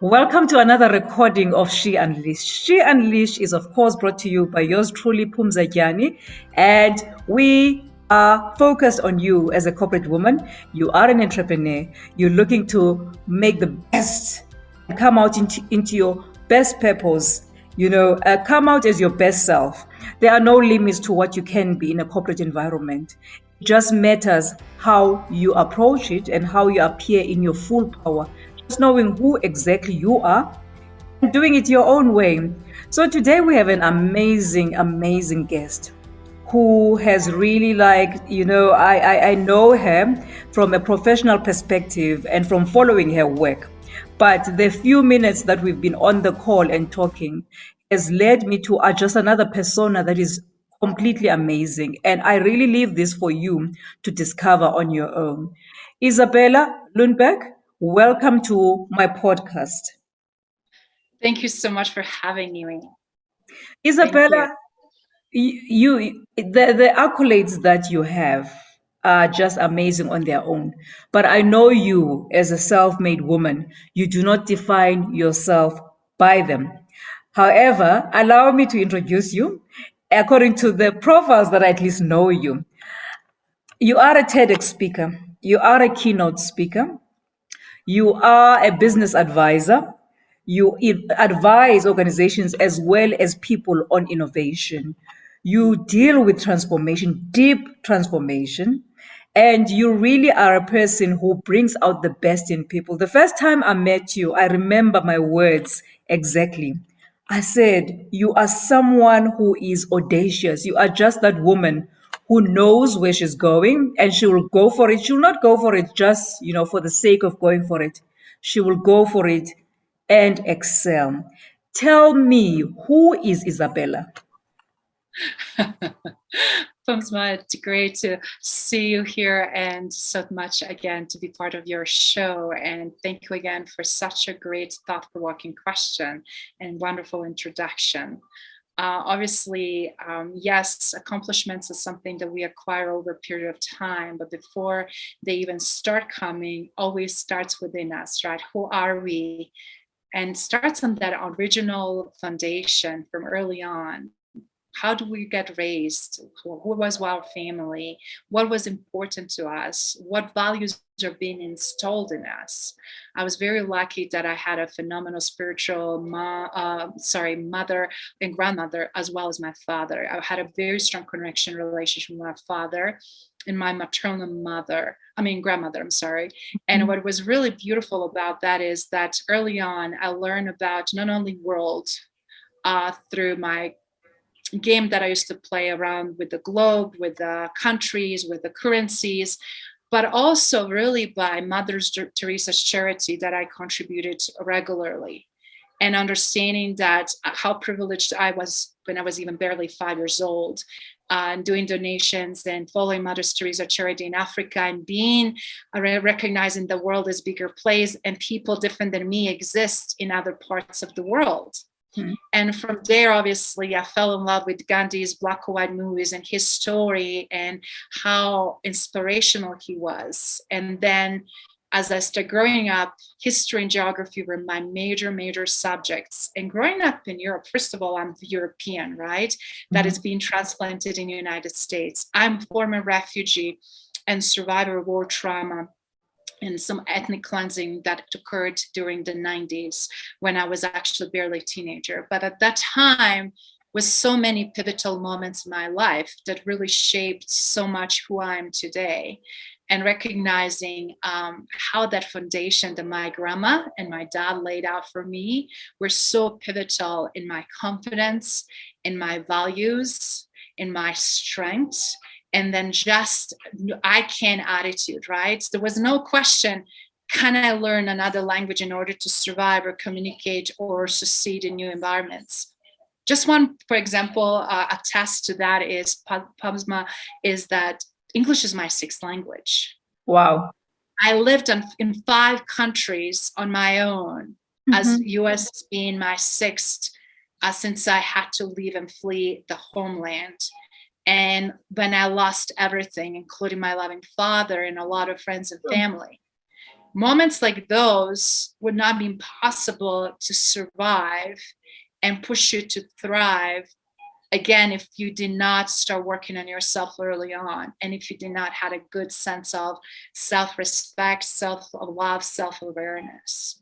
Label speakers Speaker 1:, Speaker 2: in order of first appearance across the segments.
Speaker 1: Welcome to another recording of She Unleashed. She Unleashed is, of course, brought to you by yours truly, Pumza Gyani, and we are focused on you as a corporate woman. You are an entrepreneur. You're looking to make the best and come out into your best purpose. Come out as your best self. There are no limits to what you can be in a corporate environment. It just matters how you approach it and how you appear in your full power, just knowing who exactly you are and doing it your own way. So today we have an amazing guest who has really I know her from a professional perspective and from following her work. But the few minutes that we've been on the call and talking has led me to just another persona that is completely amazing. And I really leave this for you to discover on your own. Izabela Lundberg, welcome to my podcast.
Speaker 2: Thank you so much for having me.
Speaker 1: Izabela, the accolades that you have are just amazing on their own. But I know you as a self-made woman, you do not define yourself by them. However, allow me to introduce you according to the profiles that I at least know you. You are a TEDx speaker. You are a keynote speaker. You are a business advisor. You advise organizations as well as people on innovation. You deal with transformation, deep transformation, and you really are a person who brings out the best in people. The first time I met you, I remember my words exactly. I said, you are someone who is audacious. You are just that woman who knows where she's going and she will go for it. She will not go for it just, for the sake of going for it. She will go for it and excel. Tell me, who is Izabela?
Speaker 2: Pumzma, it's great to see you here and so much again to be part of your show. And thank you again for such a great thought-provoking question and wonderful introduction. Obviously, yes, accomplishments is something that we acquire over a period of time, but before they even start coming, always starts within us, right? Who are we? And starts on that original foundation from early on. How do we get raised? Who was our family? What was important to us? What values are being installed in us? I was very lucky that I had a phenomenal spiritual mother and grandmother, as well as my father. I had a very strong connection relationship with my father and my grandmother, I'm sorry. And what was really beautiful about that is that early on, I learned about not only world through my game that I used to play around with the globe, with the countries, with the currencies, but also really by Mother Teresa's charity that I contributed regularly. And understanding that how privileged I was when I was even barely 5 years old, and doing donations and following Mother Teresa charity in Africa and being recognizing the world as bigger place and people different than me exist in other parts of the world. And from there, obviously, I fell in love with Gandhi's black and white movies and his story and how inspirational he was. And then as I started growing up, history and geography were my major subjects. And growing up in Europe, first of all, I'm European, right? That is being transplanted in the United States. I'm a former refugee and survivor of war trauma and some ethnic cleansing that occurred during the 90s when I was actually barely a teenager. But at that time was so many pivotal moments in my life that really shaped so much who I am today. And recognizing how that foundation that my grandma and my dad laid out for me were so pivotal in my confidence, in my values, in my strengths, and then just I can attitude, right? There was no question, can I learn another language in order to survive or communicate or succeed in new environments? Just one, for example, attest to that is Pumzma, is that English is my sixth language.
Speaker 1: Wow.
Speaker 2: I lived in 5 countries on my own, as US being my sixth, since I had to leave and flee the homeland. And when I lost everything, including my loving father and a lot of friends and family. moments like those would not be possible to survive and push you to thrive again if you did not start working on yourself early on, and if you did not have a good sense of self-respect, self-love, self-awareness.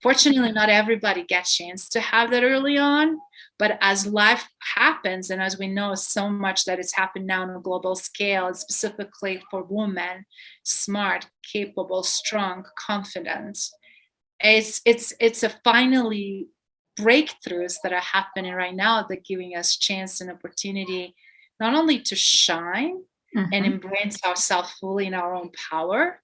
Speaker 2: Fortunately, not everybody gets a chance to have that early on, but as life happens, and as we know so much that it's happened now on a global scale, specifically for women, smart, capable, strong, confident, it's a finally breakthroughs that are happening right now that giving us chance and opportunity not only to shine and embrace ourselves fully in our own power,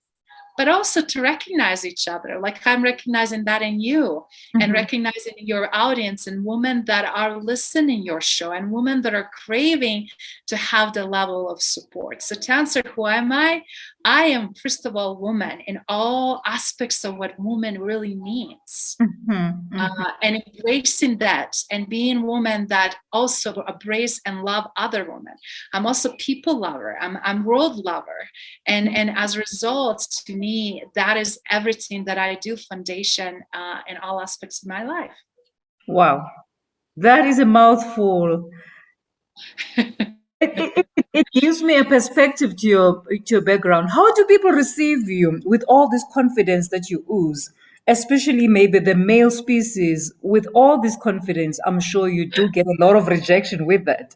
Speaker 2: but also to recognize each other. Like I'm recognizing that in you, and recognizing in your audience, and women that are listening your show, and women that are craving to have the level of support. So to answer who am I am first of all woman in all aspects of what woman really means. And embracing that, and being woman that also embrace and love other women. I'm also people lover. I'm world lover, and as a result, to me, that is everything that I do foundation in all aspects of my life.
Speaker 1: Wow, that is a mouthful. It gives me a perspective to your background. How do people receive you with all this confidence that you ooze? Especially maybe the male species, with all this confidence, I'm sure you do get a lot of rejection with that.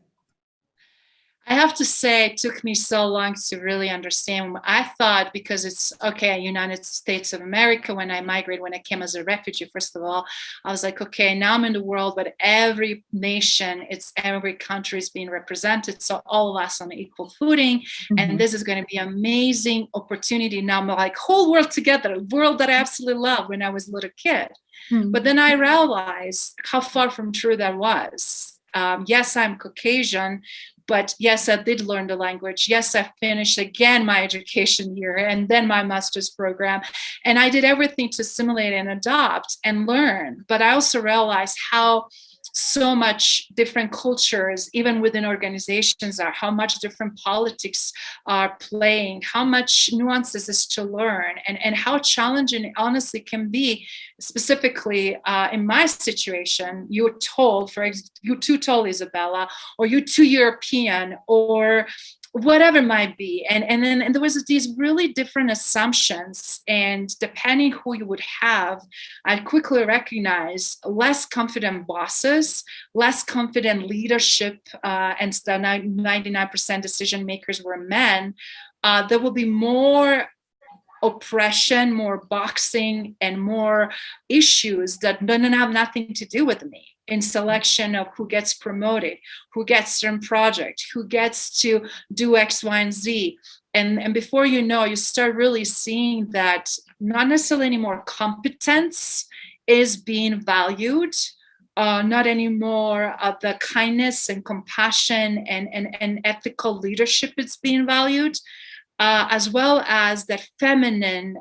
Speaker 2: I have to say, it took me so long to really understand. I thought, because it's okay, United States of America, when I migrated, when I came as a refugee, first of all, I was like, okay, now I'm in the world, but every nation, every country is being represented. So all of us on equal footing. And this is going to be an amazing opportunity. Now I'm like, whole world together, a world that I absolutely loved when I was a little kid. But then I realized how far from true that was. Yes, I'm Caucasian, but yes, I did learn the language. Yes, I finished again my education year and then my master's program. And I did everything to assimilate and adopt and learn. But I also realized how so much different cultures, even within organizations, are, how much different politics are playing, how much nuances is to learn, and how challenging it honestly can be. Specifically in my situation, you're told, you're too tall, Izabela, or you're too European, or whatever it might be, and there was these really different assumptions, and depending who you would have, I quickly recognized less confident bosses, less confident leadership, and the 99% decision makers were men. There will be more oppression, more boxing, and more issues that don't have nothing to do with me in selection of who gets promoted, who gets certain project, who gets to do X, Y, and Z. And before you know, you start really seeing that not necessarily anymore competence is being valued, not anymore the kindness and compassion and ethical leadership is being valued. As well as that feminine,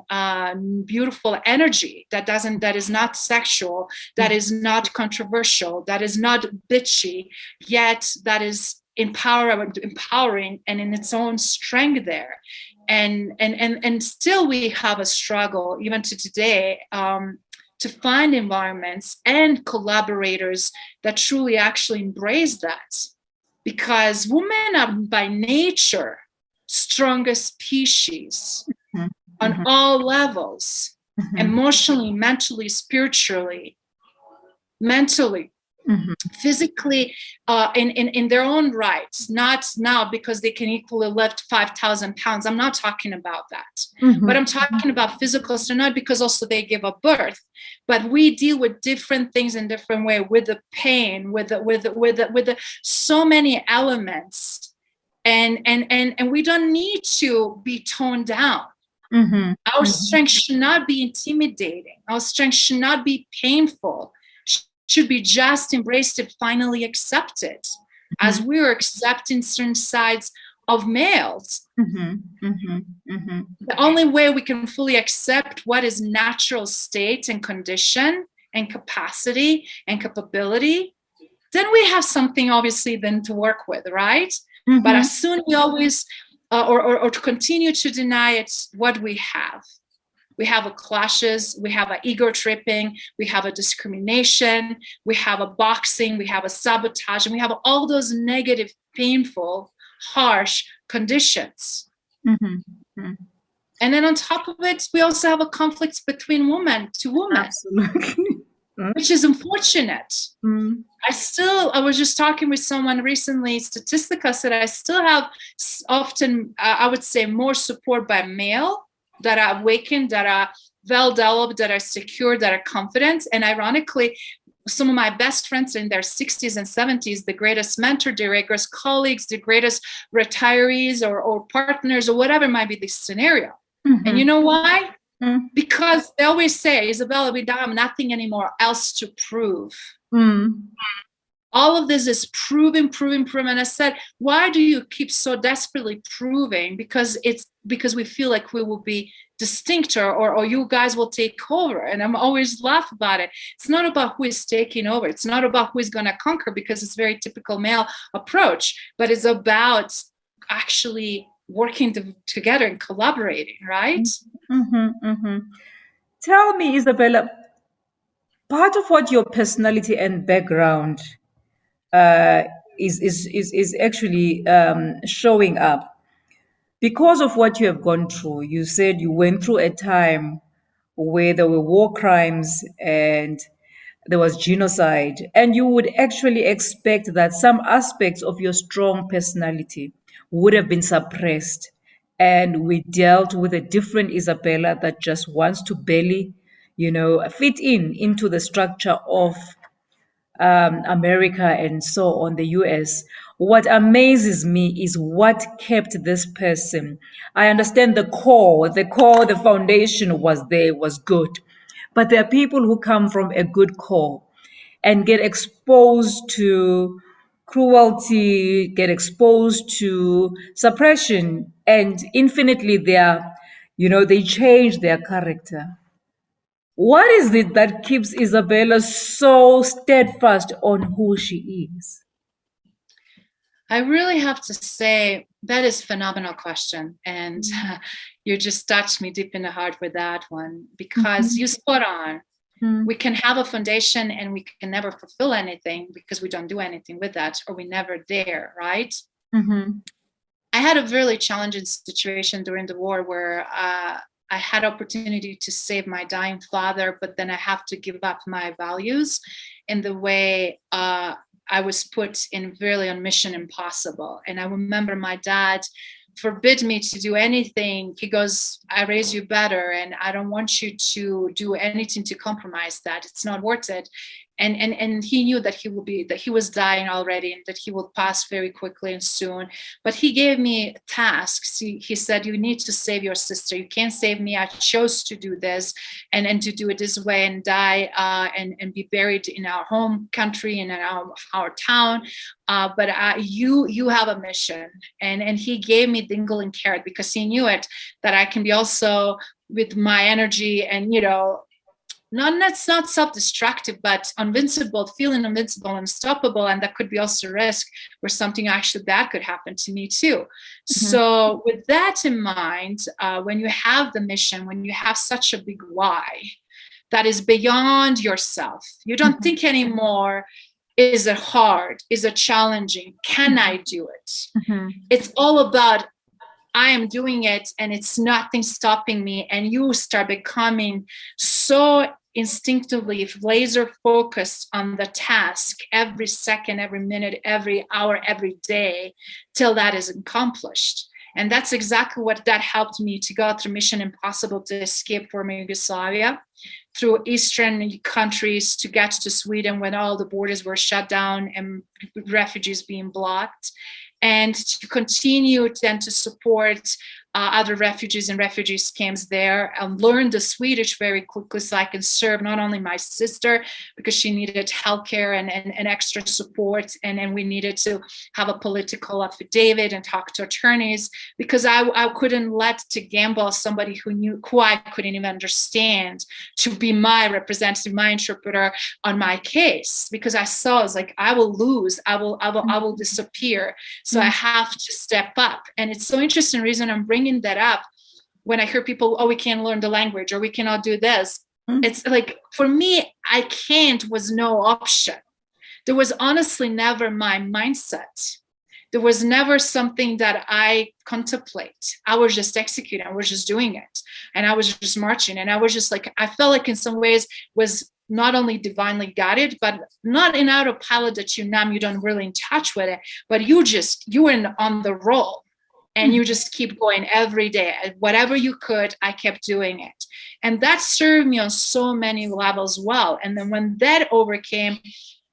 Speaker 2: beautiful energy that is not sexual, that is not controversial, that is not bitchy, yet that is empowering and in its own strength there. And still we have a struggle even to today, to find environments and collaborators that truly actually embrace that, because women are by nature strongest species on all levels, emotionally, mentally, spiritually, mentally, physically, in their own rights, not now because they can equally lift 5,000 pounds. I'm not talking about that, but I'm talking about physical, so not because also they give up birth, but we deal with different things in different way, with the pain, with the so many elements. And we don't need to be toned down. Our strength should not be intimidating. Our strength should not be painful. Should be just embraced and finally accepted, as we're accepting certain sides of males. The only way we can fully accept what is natural state and condition and capacity and capability, then we have something obviously then to work with, right? But as soon we always, or to continue to deny it's what we have. We have a clashes, we have a ego tripping, we have a discrimination, we have a boxing, we have a sabotage, and we have all those negative, painful, harsh conditions. And then on top of it, we also have a conflict between women to women.
Speaker 1: Absolutely.
Speaker 2: Which is unfortunate. I was just talking with someone recently, Statistica said I still have often, I would say, more support by male that are awakened, that are well-developed, that are secure, that are confident. And ironically, some of my best friends in their 60s and 70s, the greatest mentor, the greatest colleagues, the greatest retirees or partners or whatever might be the scenario. And you know why? Because they always say, Izabela, we don't have nothing anymore else to prove. All of this is proving. And I said, why do you keep so desperately proving? Because we feel like we will be distinct or you guys will take over. And I'm always laugh about it. It's not about who is taking over. It's not about who is going to conquer, because it's very typical male approach, but it's about actually working together and collaborating, right?
Speaker 1: Tell me, Izabela, part of what your personality and background is actually showing up because of what you have gone through. You said you went through a time where there were war crimes and there was genocide, and you would actually expect that some aspects of your strong personality would have been suppressed. And we dealt with a different Izabela that just wants to barely, fit into the structure of America and so on, the US. What amazes me is what kept this person. I understand the foundation was there, was good. But there are people who come from a good core and get exposed to cruelty, get exposed to suppression, and infinitely they change their character. What is it that keeps Izabela so steadfast on who she is?
Speaker 2: I really have to say that is a phenomenal question. And you just touched me deep in the heart with that one, because you spot on. We can have a foundation and we can never fulfill anything because we don't do anything with that, or we never dare, right? I had a really challenging situation during the war where I had opportunity to save my dying father, but then I have to give up my values in the way I was put in really on mission impossible. And I remember my dad forbid me to do anything. He goes, I raise you better, and I don't want you to do anything to compromise that. It's not worth it. And he knew that he was dying already and that he will pass very quickly and soon. But he gave me tasks. He said, you need to save your sister. You can't save me. I chose to do this and to do it this way and die and be buried in our home country and in our town. But you have a mission. And he gave me dingle and carrot because he knew it, that I can be also with my energy and, that's not self-destructive, but invincible, feeling invincible, unstoppable. And that could be also a risk where something actually bad could happen to me too. So with that in mind, when you have the mission, when you have such a big why that is beyond yourself, you don't think anymore, is it hard? Is it challenging? Can I do it? It's all about, I am doing it and it's nothing stopping me. And you start becoming so instinctively laser focused on the task every second, every minute, every hour, every day, till that is accomplished. And that's exactly what that helped me to go through Mission Impossible, to escape former Yugoslavia, through Eastern countries to get to Sweden when all the borders were shut down and refugees being blocked, and to continue then to support other refugees and refugee camps there, and learn the Swedish very quickly so I can serve not only my sister because she needed healthcare and extra support, and we needed to have a political affidavit and talk to attorneys because I couldn't let to gamble somebody who I couldn't even understand to be my representative, my interpreter on my case, because I saw, I was like, I will lose, I will disappear. So I have to step up. And it's so interesting reason I'm bringing that up, when I hear people, oh, we can't learn the language or we cannot do this.
Speaker 1: Mm.
Speaker 2: It's like, for me, I can't was no option. There was honestly never my mindset. There was never something that I contemplate. I was just executing. I was just doing it. And I was just marching. And I was just like, I felt like in some ways was not only divinely guided, but not in autopilot that you numb, you don't really in touch with it, but you were on the roll. And you just keep going every day. Whatever you could, I kept doing it. And that served me on so many levels well. And then when that overcame,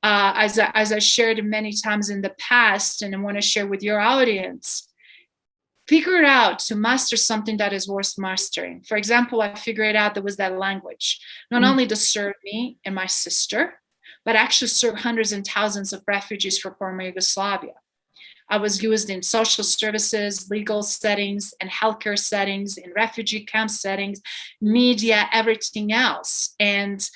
Speaker 2: as I shared many times in the past, and I want to share with your audience, figure out to master something that is worth mastering. For example, I figured out there was that language, not only to serve me and my sister, but actually serve hundreds and thousands of refugees from former Yugoslavia. I was used in social services, legal settings, and healthcare settings, in refugee camp settings, media, everything else. And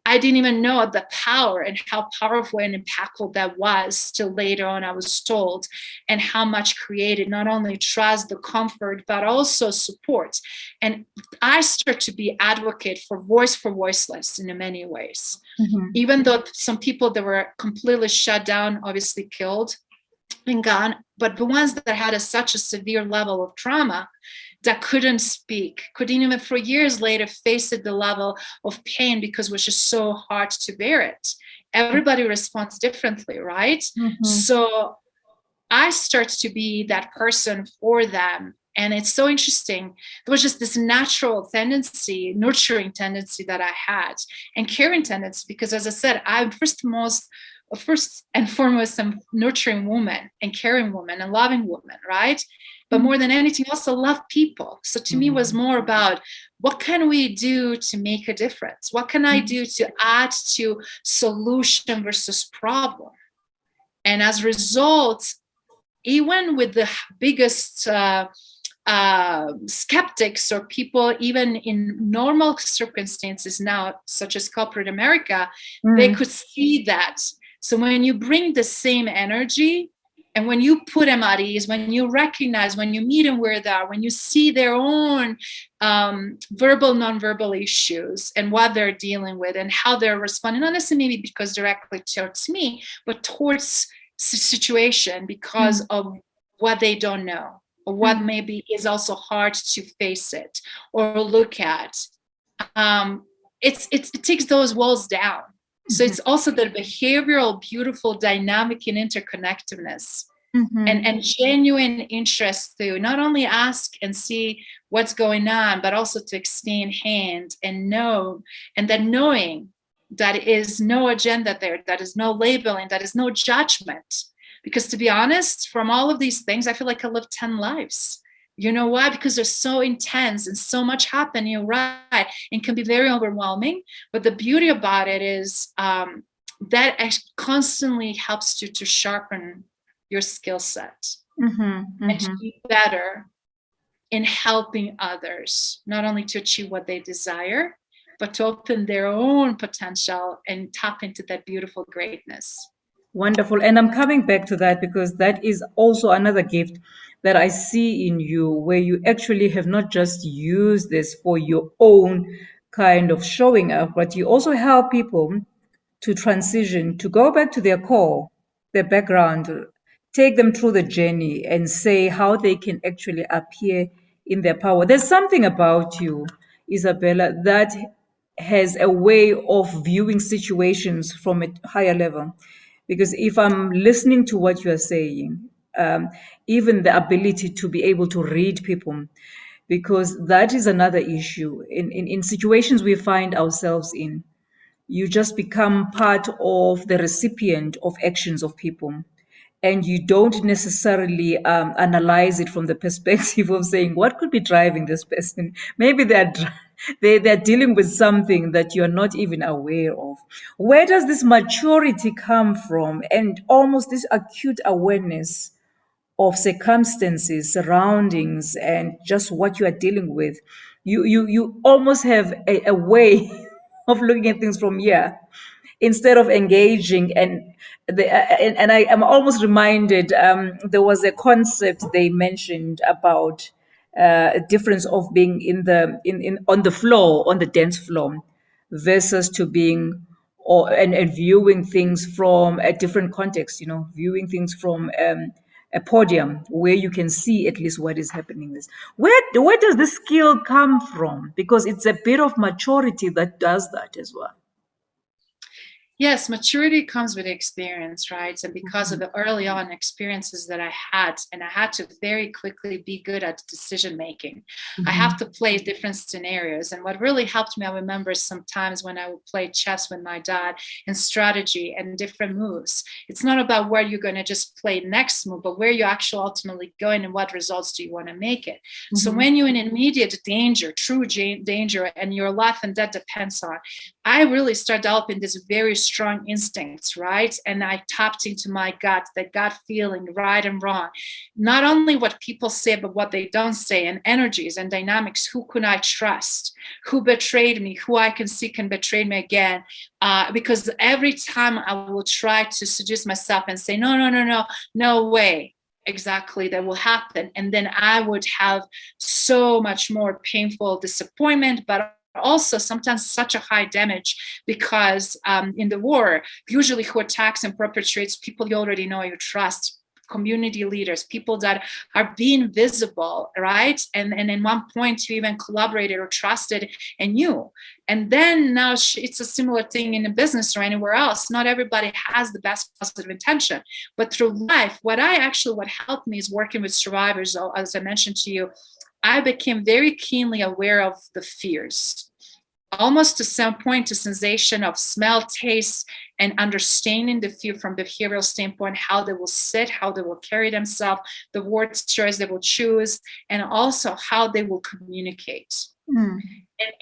Speaker 2: I didn't even know the power and how powerful and impactful that was till later on I was told, and how much created not only trust, the comfort, but also support. And I start to be advocate for voiceless in many ways.
Speaker 1: Mm-hmm.
Speaker 2: Even though some people that were completely shut down, obviously killed and gone, but the ones that had such a severe level of trauma that couldn't speak, couldn't even for years later face it, the level of pain, because it was just so hard to bear it. Everybody responds differently, right?
Speaker 1: Mm-hmm.
Speaker 2: So I start to be that person for them. And it's so interesting. There was just this natural tendency, nurturing tendency that I had, and caring tendency, because as I said, I'm first and foremost a nurturing woman and caring woman and loving woman, right? But more than anything else, I love people. So to me, it was more about what can we do to make a difference? What can I do to add to solution versus problem? And as a result, even with the biggest skeptics or people, even in normal circumstances now, such as corporate America, they could see that. So when you bring the same energy, and when you put them at ease, when you recognize, when you meet them where they are, when you see their own verbal, nonverbal issues and what they're dealing with and how they're responding, not necessarily maybe because directly towards me, but towards situation because of what they don't know, or what maybe is also hard to face it or look at. It takes those walls down. So it's also the behavioral, beautiful dynamic and interconnectedness, and genuine interest to not only ask and see what's going on, but also to extend hand and know, and then knowing that is no agenda there, that is no labeling, that is no judgment. Because to be honest, from all of these things, I feel like I lived 10 lives. You know why? Because they're so intense and so much happening, you're right, and can be very overwhelming. But the beauty about it is that constantly helps you to sharpen your skill set and to be better in helping others, not only to achieve what they desire, but to open their own potential and tap into that beautiful greatness.
Speaker 1: Wonderful. And I'm coming back to that because that is also another gift that I see in you, where you actually have not just used this for your own kind of showing up, but you also help people to transition, to go back to their core, their background, take them through the journey and say how they can actually appear in their power. There's something about you, Izabela, that has a way of viewing situations from a higher level. Because if I'm listening to what you are saying, even the ability to be able to read people, because that is another issue in situations we find ourselves in. You just become part of the recipient of actions of people, and you don't necessarily analyze it from the perspective of saying what could be driving this person. Maybe they're dealing with something that you're not even aware of. Where does this maturity come from, and almost this acute awareness of circumstances, surroundings, and just what you are dealing with? You almost have a way of looking at things from here instead of engaging. And I am almost reminded, there was a concept they mentioned about a difference of being in on the floor, on the dance floor, versus to being and viewing things from a different context, viewing things from a podium where you can see at least what is happening. Where does this skill come from? Because it's a bit of maturity that does that as well.
Speaker 2: Yes, maturity comes with experience, right? And because of the early on experiences that I had, and I had to very quickly be good at decision making. I have to play different scenarios. And what really helped me, I remember sometimes when I would play chess with my dad and strategy and different moves. It's not about where you're going to just play next move, but where you're actually ultimately going and what results do you want to make it. So when you're in immediate danger, true danger, and your life and death depends on, I really started developing this very strong instincts, right? And I tapped into my gut, that gut feeling, right and wrong. Not only what people say, but what they don't say, and energies and dynamics. Who could I trust? Who betrayed me? Who I can see can betray me again? Because every time I will try to seduce myself and say, no way. Exactly, that will happen. And then I would have so much more painful disappointment, but also sometimes such a high damage, because in the war, usually who attacks and perpetrates people you already know, you trust, community leaders, people that are being visible, right? And in one point you even collaborated or trusted and knew. And then now it's a similar thing in a business or anywhere else. Not everybody has the best positive intention, but through life, what helped me is working with survivors. As I mentioned to you, I became very keenly aware of the fears, almost to some point, a sensation of smell, taste, and understanding the fear from the behavioral standpoint, how they will sit, how they will carry themselves, the word choice they will choose, and also how they will communicate. And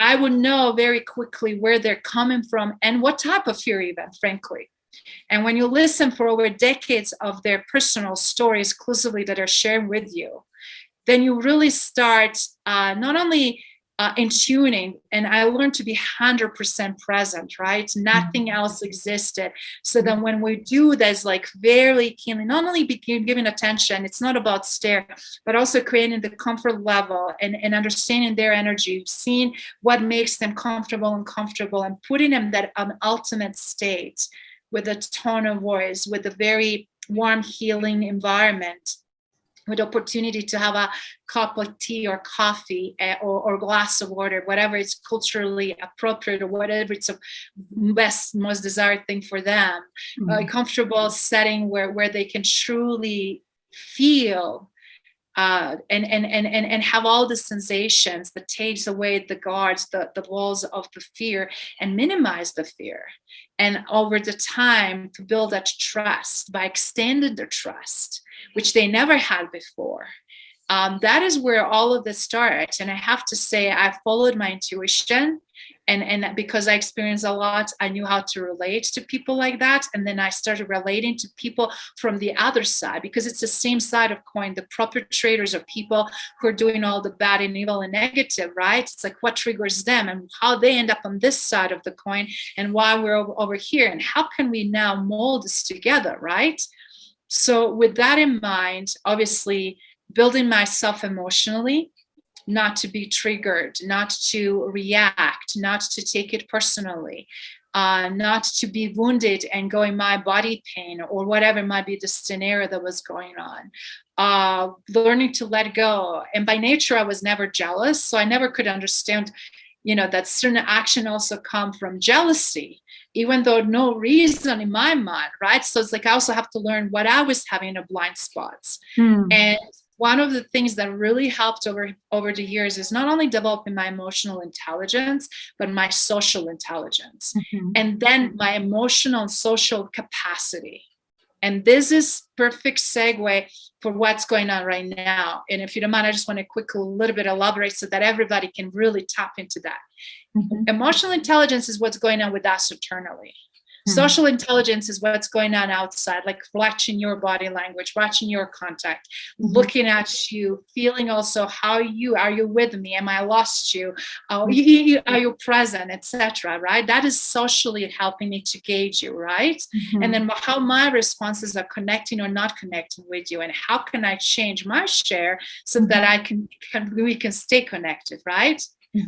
Speaker 2: I would know very quickly where they're coming from and what type of fear even, frankly. And when you listen for over decades of their personal stories exclusively that are shared with you, then you really start not only in tuning, and I learned to be 100% present, right? Nothing else existed. So then when we do this, like very keenly, not only giving attention, it's not about stare, but also creating the comfort level and understanding their energy, seeing what makes them comfortable and putting them that ultimate state with a tone of voice, with a very warm, healing environment, with opportunity to have a cup of tea or coffee or glass of water, whatever is culturally appropriate or whatever it's the best, most desired thing for them. A comfortable setting where they can truly feel and have all the sensations that takes away the guards, the walls of the fear, and minimize the fear. And over the time to build that trust by extending the trust, which they never had before. That is where all of this starts. And I have to say, I followed my intuition. And because I experienced a lot, I knew how to relate to people like that. And then I started relating to people from the other side, because it's the same side of coin. The perpetrators are people who are doing all the bad and evil and negative, right? It's like what triggers them and how they end up on this side of the coin and why we're over here. And how can we now mold this together, right? So with that in mind, obviously building myself emotionally, not to be triggered, not to react, not to take it personally, not to be wounded and go in my body pain or whatever might be the scenario that was going on. Learning to let go. And by nature, I was never jealous. So I never could understand, that certain action also come from jealousy, even though no reason in my mind, right? So it's like I also have to learn what I was having the blind spots. And one of the things that really helped over the years is not only developing my emotional intelligence, but my social intelligence, and then my emotional and social capacity. And this is perfect segue for what's going on right now. And if you don't mind, I just want to quickly a little bit elaborate so that everybody can really tap into that. Emotional intelligence is what's going on with us internally. Social intelligence is what's going on outside, like watching your body language, watching your contact, looking at you, feeling also are you with me? Am I lost you? Are you present, etc. Right? That is socially helping me to gauge you, right? And then how my responses are connecting or not connecting with you, and how can I change my share so that we can stay connected, right?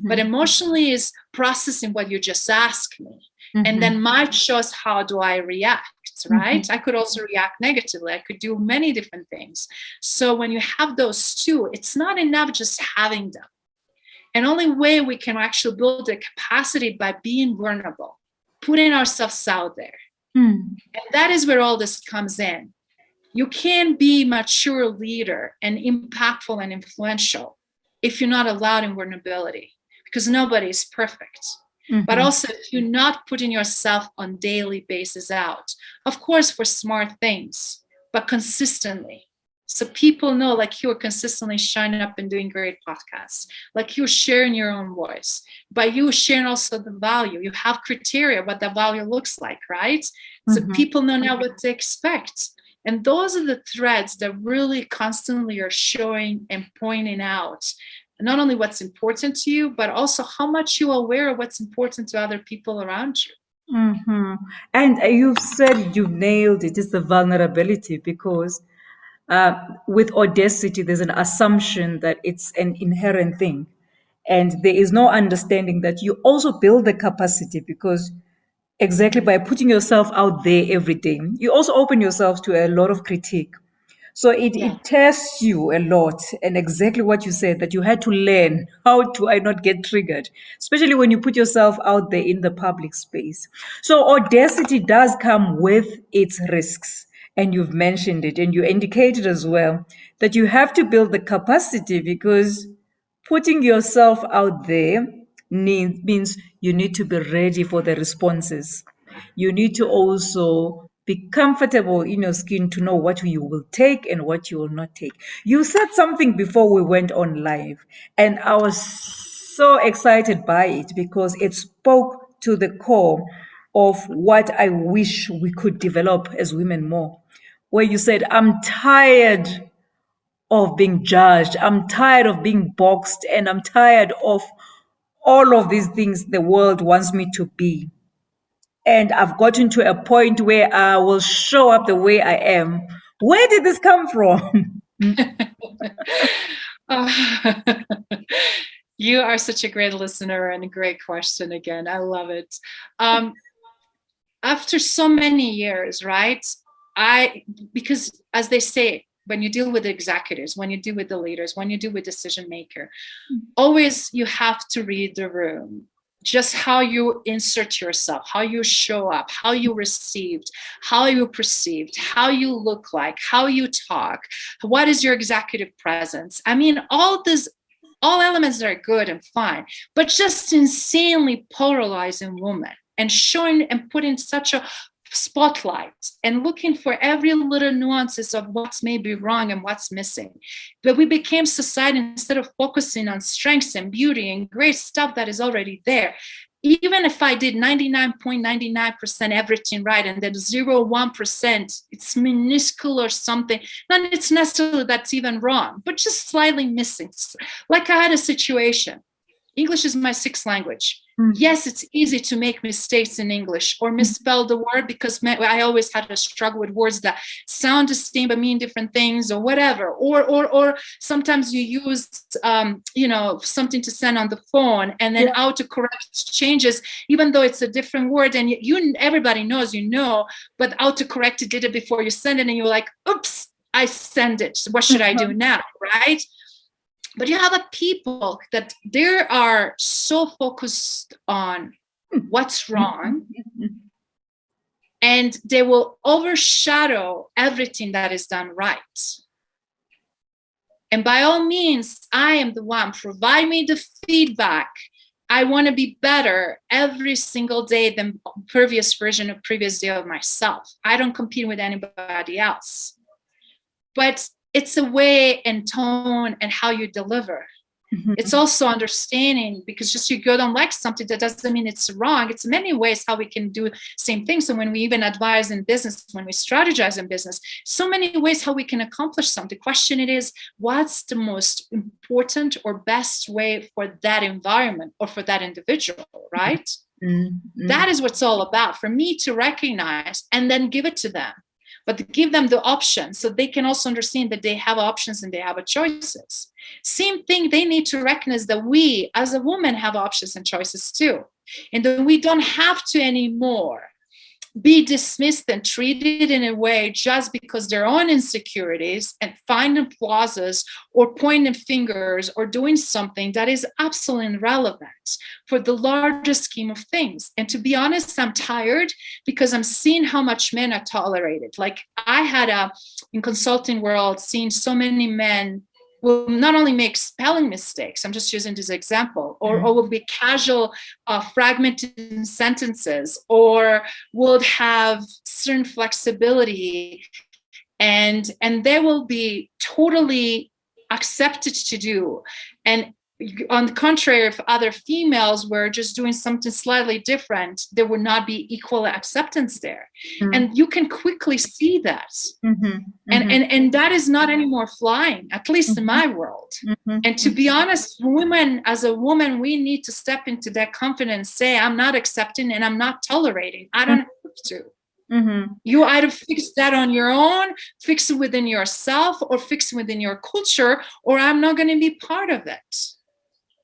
Speaker 2: But emotionally is processing what you just asked me. And then my choice, how do I react, right? I could also react negatively. I could do many different things. So when you have those two, it's not enough just having them. And only way we can actually build the capacity by being vulnerable, putting ourselves out there. And that is where all this comes in. You can't be a mature leader and impactful and influential if you're not allowed in vulnerability, because nobody is perfect. But also, if you're not putting yourself on daily basis out, of course, for smart things, but consistently. So people know, like, you're consistently showing up and doing great podcasts, like you're sharing your own voice, but you sharing also the value. You have criteria what that value looks like, right? So people know now what to expect. And those are the threads that really constantly are showing and pointing out not only what's important to you, but also how much you're aware of what's important to other people around you.
Speaker 1: And you've said you nailed it. It's the vulnerability, because with audacity, there's an assumption that it's an inherent thing. And there is no understanding that you also build the capacity, because exactly by putting yourself out there every day, you also open yourself to a lot of critique. So it tests you a lot. And exactly what you said, that you had to learn how to I not get triggered, especially when you put yourself out there in the public space. So audacity does come with its risks. And you've mentioned it, and you indicated as well that you have to build the capacity, because putting yourself out there means you need to be ready for the responses. You need to also be comfortable in your skin to know what you will take and what you will not take. You said something before we went on live, and I was so excited by it, because it spoke to the core of what I wish we could develop as women more. Where you said, I'm tired of being judged. I'm tired of being boxed, and I'm tired of all of these things the world wants me to be. And I've gotten to a point where I will show up the way I am. Where did this come from?
Speaker 2: You are such a great listener and a great question again. I love it. After so many years, right? Because as they say, when you deal with the executives, when you deal with the leaders, when you deal with decision maker, always you have to read the room. Just how you insert yourself, how you show up, how you received, how you perceived, how you look like, how you talk, what is your executive presence. I mean, all elements are good and fine, but just insanely polarizing woman and showing and putting such a spotlight and looking for every little nuances of what's maybe wrong and what's missing. But we became society, instead of focusing on strengths and beauty and great stuff that is already there. Even if I did 99.99% everything right, and then 0.1%, it's minuscule or something, not it's necessarily that's even wrong, but just slightly missing. Like I had a situation. English is my sixth language. Yes, it's easy to make mistakes in English or misspell the word, because I always had a struggle with words that sound the same but mean different things, or whatever. Or sometimes you use, something to send on the phone, and then autocorrect changes, even though it's a different word, and everybody knows, but autocorrect did it before you send it, and you're like, oops, I send it. What should I do now, right? But you have people that they are so focused on what's wrong, and they will overshadow everything that is done right. And by all means, I am the one, provide me the feedback. I want to be better every single day than previous version of previous day of myself. I don't compete with anybody else. But it's a way and tone and how you deliver. It's also understanding, because just you don't like something, that doesn't mean it's wrong. It's many ways how we can do same thing. So when we even advise in business, when we strategize in business, so many ways how we can accomplish something. The question it is, what's the most important or best way for that environment or for that individual, right? That is what it's all about, for me to recognize and then give it to them, but give them the options so they can also understand that they have options and they have choices. Same thing, they need to recognize that we as a woman have options and choices too, and that we don't have to anymore be dismissed and treated in a way just because their own insecurities and finding flaws or pointing fingers or doing something that is absolutely irrelevant for the larger scheme of things. And to be honest, I'm tired because I'm seeing how much men are tolerated. Like I had in consulting world, seen so many men will not only make spelling mistakes, I'm just using this example, or will be casual, fragmented sentences, or would have certain flexibility, and they will be totally accepted to do. And on the contrary, if other females were just doing something slightly different, there would not be equal acceptance there. And you can quickly see that. And that is not anymore flying, at least in my world. And to be honest, women, as a woman, we need to step into that confidence, say, I'm not accepting and I'm not tolerating. I don't have to. You either fix that on your own, fix it within yourself, or fix it within your culture, or I'm not going to be part of it.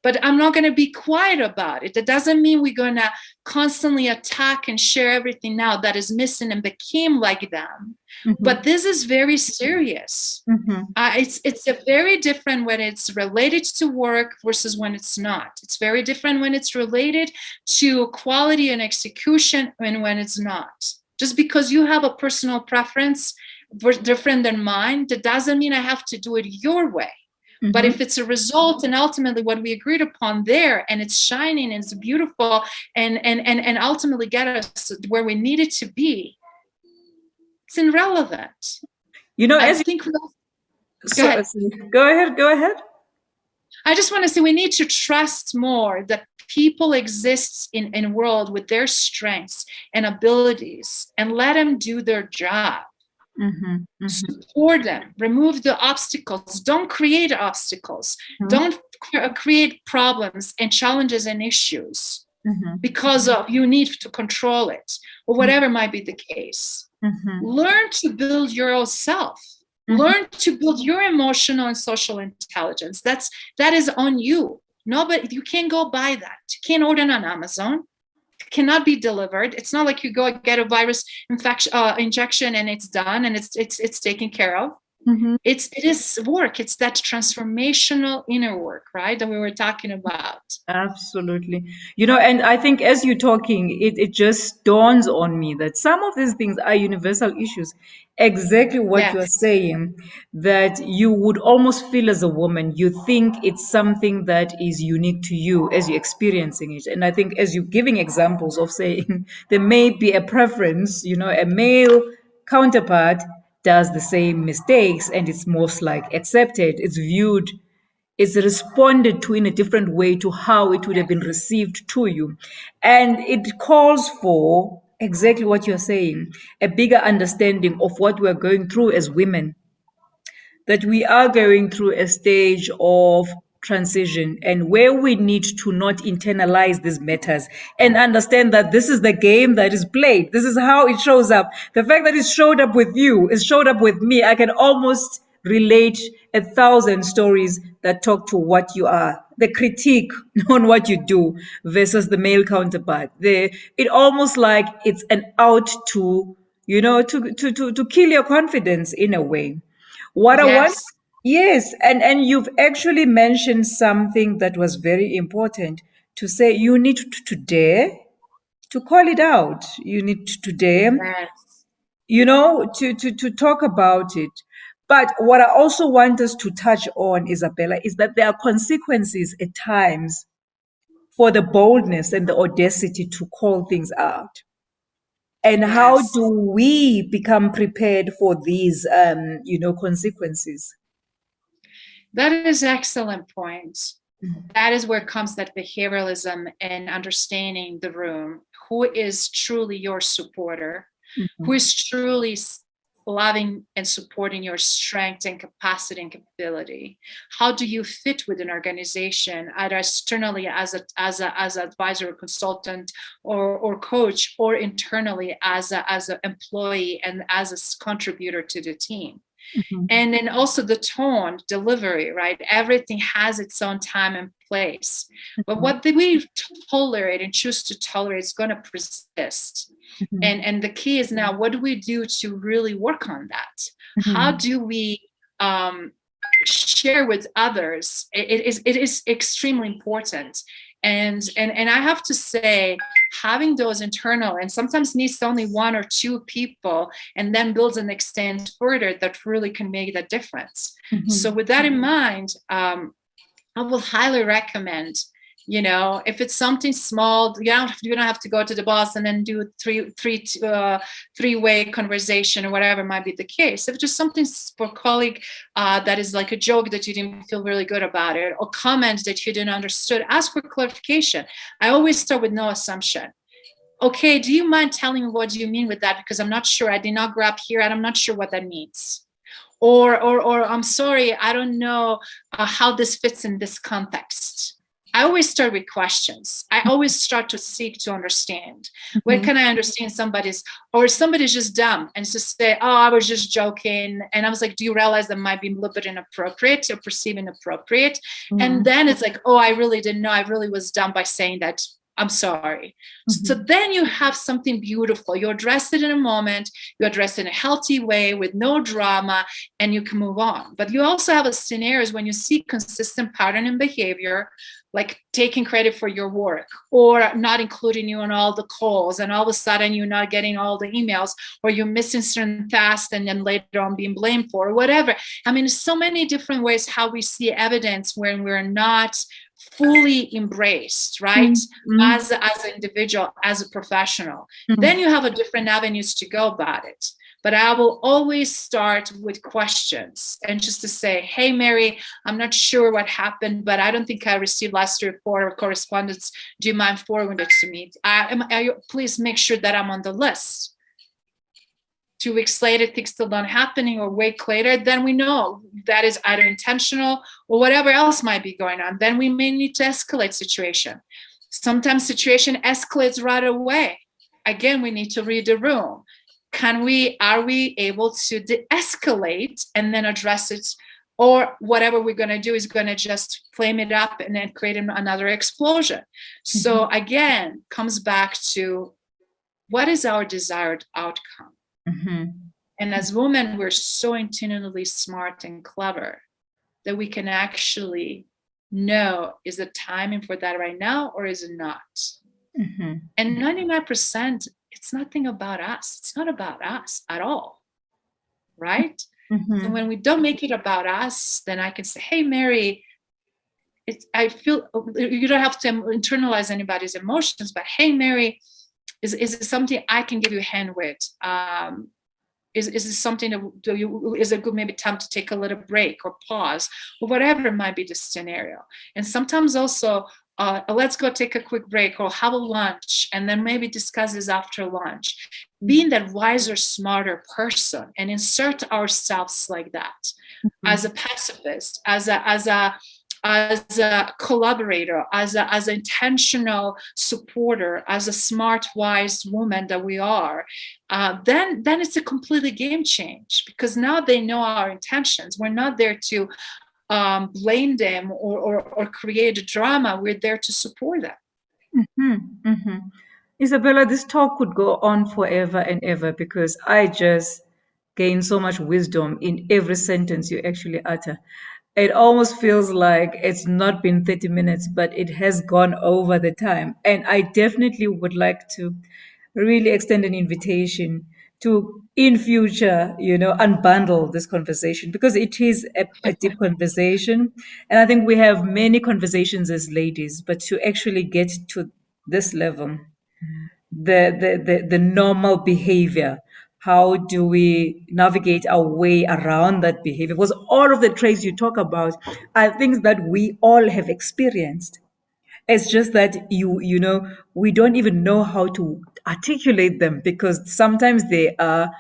Speaker 2: But I'm not going to be quiet about it. That doesn't mean we're going to constantly attack and share everything now that is missing and became like them. But this is very serious. It's a very different when it's related to work versus when it's not. It's very different when it's related to quality and execution and when it's not. Just because you have a personal preference different than mine, that doesn't mean I have to do it your way. But if it's a result and ultimately what we agreed upon there, and it's shining and it's beautiful and ultimately get us where we need it to be, it's irrelevant.
Speaker 1: You know,
Speaker 2: I
Speaker 1: as
Speaker 2: think
Speaker 1: go ahead.
Speaker 2: I just want to say we need to trust more that people exist in a world with their strengths and abilities, and let them do their job. Support them, remove the obstacles, don't create obstacles, don't create problems and challenges and issues because of you need to control it or whatever might be the case. Learn to build your own self. Learn to build your emotional and social intelligence. That is on you. Nobody, you can't go buy that. You can't order on Amazon. Cannot be delivered. It's not like you go get a virus injection and it's done and it's taken care of. It is work. It's that transformational inner work, right, that we were talking about.
Speaker 1: Absolutely. You know, and I think as you're talking, it just dawns on me that some of these things are universal issues. Exactly what you're saying, that you would almost feel as a woman, you think it's something that is unique to you as you're experiencing it. And I think as you're giving examples of saying there may be a preference, you know, a male counterpart does the same mistakes and it's most like accepted, it's viewed, is responded to in a different way to how it would have been received to you. And it calls for exactly what you're saying, a bigger understanding of what we're going through as women, that we are going through a stage of transition and where we need to not internalize these matters and understand that this is the game that is played. This is how it shows up. The fact that it showed up with you, it showed up with me. I can almost relate 1,000 stories that talk to what you are, the critique on what you do versus the male counterpart. It almost like it's an out to, you know, to kill your confidence in a way. What I want, yes, and you've actually mentioned something that was very important to say. You need to dare to call it out. You need to dare, you know, to talk about it. But what I also want us to touch on, Izabela, is that there are consequences at times for the boldness and the audacity to call things out. And how do we become prepared for these, you know, consequences?
Speaker 2: That is excellent point. That is where comes that behavioralism and understanding the room. Who is truly your supporter? Who is truly loving and supporting your strength and capacity and capability? How do you fit with an organization, either externally as an advisor or consultant or coach, or internally as an employee and as a contributor to the team? And then also the tone, delivery, right? Everything has its own time and place. But what we tolerate and choose to tolerate is going to persist. And the key is now, what do we do to really work on that? How do we share with others? It is extremely important. And I have to say, having those internal, and sometimes needs only one or two people, and then builds and extends further, that really can make the difference. So with that in mind, I will highly recommend, if it's something small, you don't have to go to the boss and then do three-way conversation or whatever might be the case. If it's just something for a colleague that is like a joke that you didn't feel really good about it, or comment that you didn't understood, ask for clarification. I always start with no assumption. Okay, do you mind telling me what you mean with that? Because I'm not sure. I did not grab here, and I'm not sure what that means. Or I'm sorry, I don't know how this fits in this context. I always start with questions. I always start to seek to understand. Where can I understand somebody's just dumb and just say, oh, I was just joking. And I was like, do you realize that might be a little bit inappropriate or perceived inappropriate? And then it's like, oh, I really didn't know. I really was dumb by saying that. I'm sorry. So then you have something beautiful. You address it in a moment, you address it in a healthy way with no drama, and you can move on. But you also have a scenarios when you see consistent pattern in behavior, like taking credit for your work, or not including you in all the calls, and all of a sudden you're not getting all the emails, or you're missing certain tasks and then later on being blamed for, or whatever. I mean, there's so many different ways how we see evidence when we're not fully embraced, right? As an individual, as a professional. Then you have a different avenues to go about it. But I will always start with questions, and just to say, hey, Mary, I'm not sure what happened, but I don't think I received last report or correspondence. Do you mind forwarding it to me? Please make sure that I'm on the list. 2 weeks later, things still not happening, or a week later, then we know that is either intentional or whatever else might be going on. Then we may need to escalate situation. Sometimes situation escalates right away. Again, we need to read the room. Are we able to de-escalate and then address it? Or whatever we're going to do is going to just flame it up and then create another explosion. So again, comes back to, what is our desired outcome? And as women, we're so intuitively smart and clever that we can actually know, is the timing for that right now, or is it not? And 99%, it's nothing about us. It's not about us at all, right? And when we don't make it about us, then I can say, hey, Mary, I feel, you don't have to internalize anybody's emotions, but hey, Mary, is it something I can give you a hand with? Is it something that is a good maybe time to take a little break or pause, or whatever might be the scenario? And sometimes also, let's go take a quick break or have a lunch, and then maybe discuss this after lunch. Being that wiser, smarter person, and insert ourselves like that as a pacifist, as a collaborator, as an intentional supporter, as a smart, wise woman that we are, then it's a completely game change, because now they know our intentions. We're not there to blame them or create a drama. We're there to support them.
Speaker 1: Izabela, this talk could go on forever and ever, because I just gain so much wisdom in every sentence you actually utter. It almost feels like it's not been 30 minutes, but it has gone over the time. And I definitely would like to really extend an invitation to, in future, unbundle this conversation, because it is a deep conversation. And I think we have many conversations as ladies, but to actually get to this level, the normal behavior, How do we navigate our way around that behavior? Because all of the traits you talk about are things that we all have experienced. It's just that we don't even know how to articulate them because sometimes they are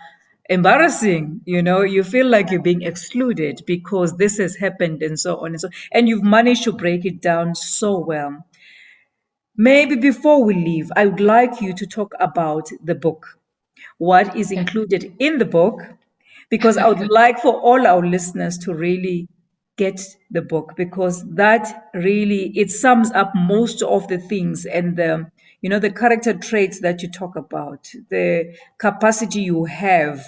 Speaker 1: embarrassing. You feel like you're being excluded because this has happened and so on and so, and you've managed to break it down so well. Maybe before we leave, I would like you to talk about the book, what is
Speaker 2: Okay.
Speaker 1: included in the book, because I would like for all our listeners to really get the book, because that really, it sums up most of the things and the character traits that you talk about, the capacity you have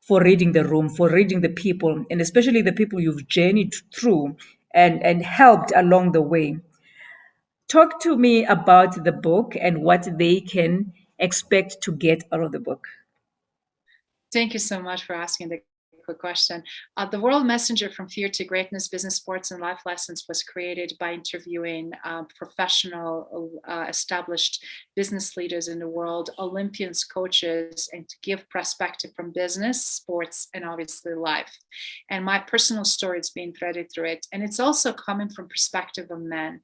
Speaker 1: for reading the room, for reading the people, and especially the people you've journeyed through and helped along the way. Talk to me about the book and what they can expect to get out of the book.
Speaker 2: Thank you so much for asking the quick question. The World Messenger from Fear to Greatness, Business, Sports, and Life Lessons was created by interviewing professional, established business leaders in the world, Olympians, coaches, and to give perspective from business, sports, and obviously life. And my personal story is being threaded through it. And it's also coming from perspective of men,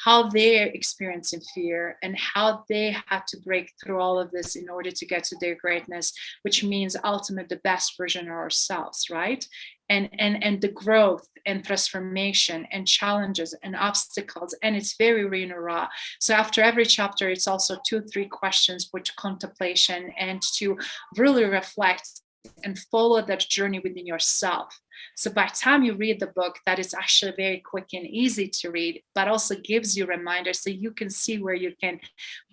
Speaker 2: how they're experiencing fear and how they had to break through all of this in order to get to their greatness, which means ultimate the best version of ourselves, right? And the growth and transformation and challenges and obstacles, and it's very real and raw. So after every chapter, it's also 2-3 questions for contemplation and to really reflect and follow that journey within yourself. So by the time you read the book, that is actually very quick and easy to read, but also gives you reminders so you can see where you can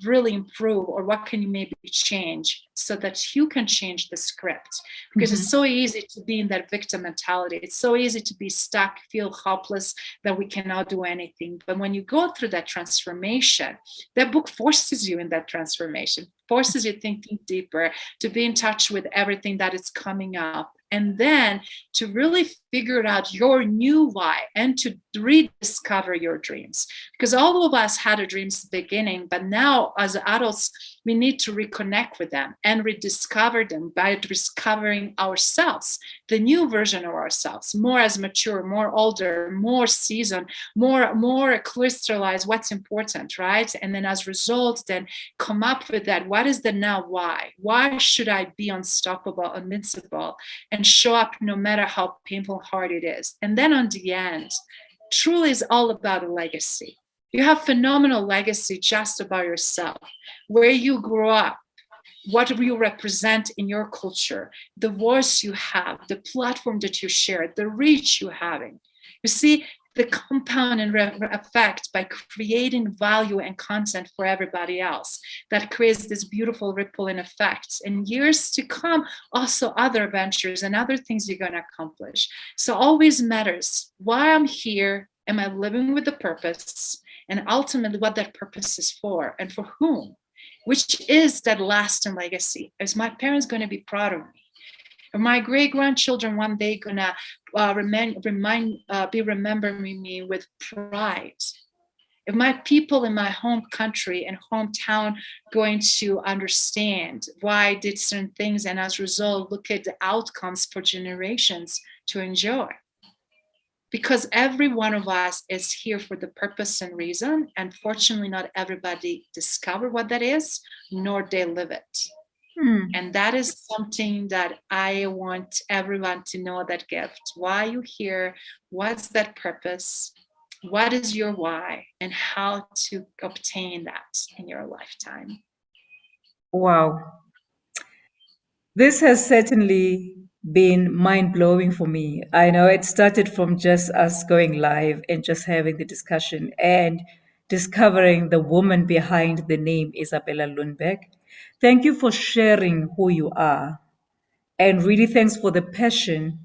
Speaker 2: really improve or what can you maybe change so that you can change the script. Because it's so easy to be in that victim mentality. It's so easy to be stuck, feel helpless, that we cannot do anything. But when you go through that transformation, that book forces you in that transformation, forces you thinking deeper, to be in touch with everything that is coming up, and then to really figure out your new why and to rediscover your dreams. Because all of us had a dreams at the beginning, but now as adults, we need to reconnect with them and rediscover them by discovering ourselves, the new version of ourselves, more as mature, more older, more seasoned, more crystallized what's important, right? And then as a result, then come up with that. What is the now why? Why should I be unstoppable, invincible, and show up no matter how painful and hard it is? And then on the end, truly is all about a legacy. You have phenomenal legacy just about yourself, where you grew up, what you represent in your culture, the voice you have, the platform that you share, the reach you're having. You see, the compound and effect by creating value and content for everybody else that creates this beautiful ripple in effects. And years to come, also other ventures and other things you're going to accomplish. So always matters why I'm here. Am I living with the purpose? And ultimately what that purpose is for and for whom, which is that lasting legacy. Is my parents going to be proud of me? Are my great-grandchildren one day going to be remembering me with pride? If my people in my home country and hometown going to understand why I did certain things and as a result look at the outcomes for generations to enjoy? Because every one of us is here for the purpose and reason, and fortunately not everybody discover what that is, nor they live it. And that is something that I want everyone to know, that gift. Why are you here? What's that purpose? What is your why? And how to obtain that in your lifetime.
Speaker 1: Wow. This has certainly been mind blowing for me. I know it started from just us going live and just having the discussion and discovering the woman behind the name Izabela Lundberg. Thank you for sharing who you are. And really, thanks for the passion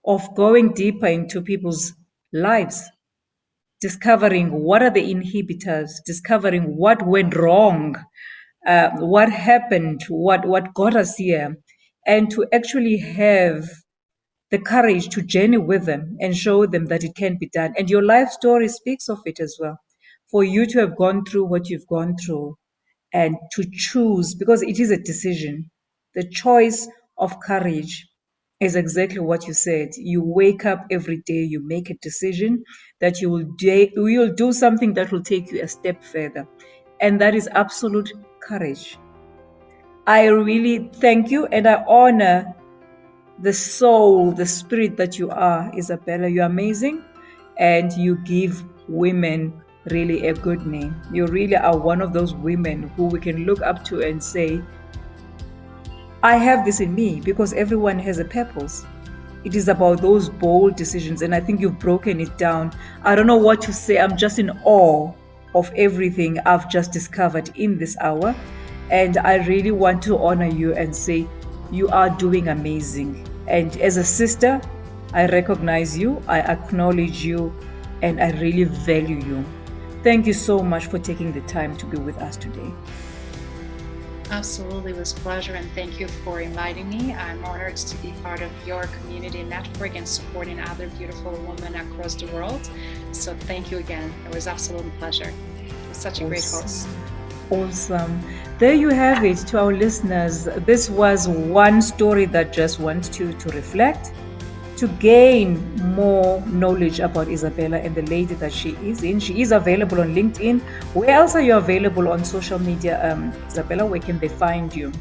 Speaker 1: of going deeper into people's lives, discovering what are the inhibitors, discovering what went wrong, what happened, what got us here, and to actually have the courage to journey with them and show them that it can be done. And your life story speaks of it as well. For you to have gone through what you've gone through and to choose, because it is a decision, the choice of courage is exactly what you said. You wake up every day, you make a decision that you will do something that will take you a step further. And that is absolute courage. I really thank you and I honor the soul, the spirit that you are, Izabela. You're amazing and you give women really a good name. You really are one of those women who we can look up to and say, I have this in me, because everyone has a purpose. It is about those bold decisions, and I think you've broken it down. I don't know what to say. I'm just in awe of everything I've just discovered in this hour. And I really want to honor you and say you are doing amazing. And as a sister, I recognize you, I acknowledge you, and I really value you. Thank you so much for taking the time to be with us today.
Speaker 2: Absolutely, it was a pleasure, and thank you for inviting me. I'm honored to be part of your community network and supporting other beautiful women across the world. So thank you again. It was absolutely a pleasure. It was such a great host.
Speaker 1: Awesome. There you have it to our listeners. This was one story that just wants you to reflect, to gain more knowledge about Izabela and the lady that she is in. She is available on LinkedIn. Where else are you available on social media, Izabela? Where can they find you?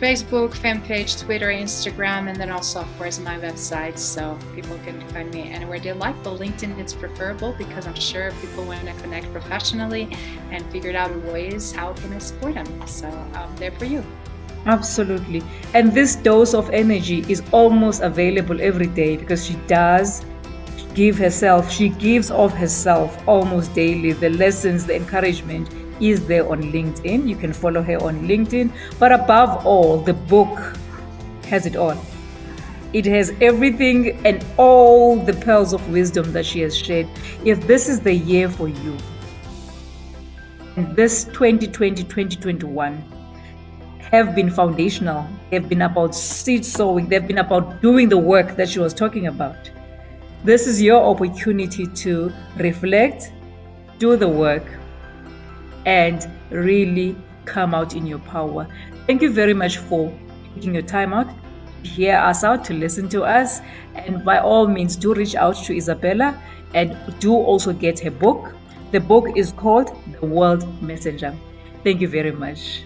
Speaker 2: Facebook, fan page, Twitter, Instagram, and then also, of course, my website. So people can find me anywhere they like. But LinkedIn is preferable because I'm sure people want to connect professionally and figure out ways how can I support them. So I'm there for you.
Speaker 1: Absolutely. And this dose of energy is almost available every day because she does give herself, she gives of herself almost daily. The lessons, the encouragement is there on LinkedIn. You can follow her on LinkedIn. But above all, the book has it all. It has everything and all the pearls of wisdom that she has shared. If this is the year for you, and this 2020, 2021, have been foundational. They've been about seed sowing. They've been about doing the work that she was talking about. This is your opportunity to reflect, do the work, and really come out in your power. Thank you very much for taking your time out to hear us out, to listen to us. And by all means, do reach out to Izabela and do also get her book. The book is called The World Messenger. Thank you very much.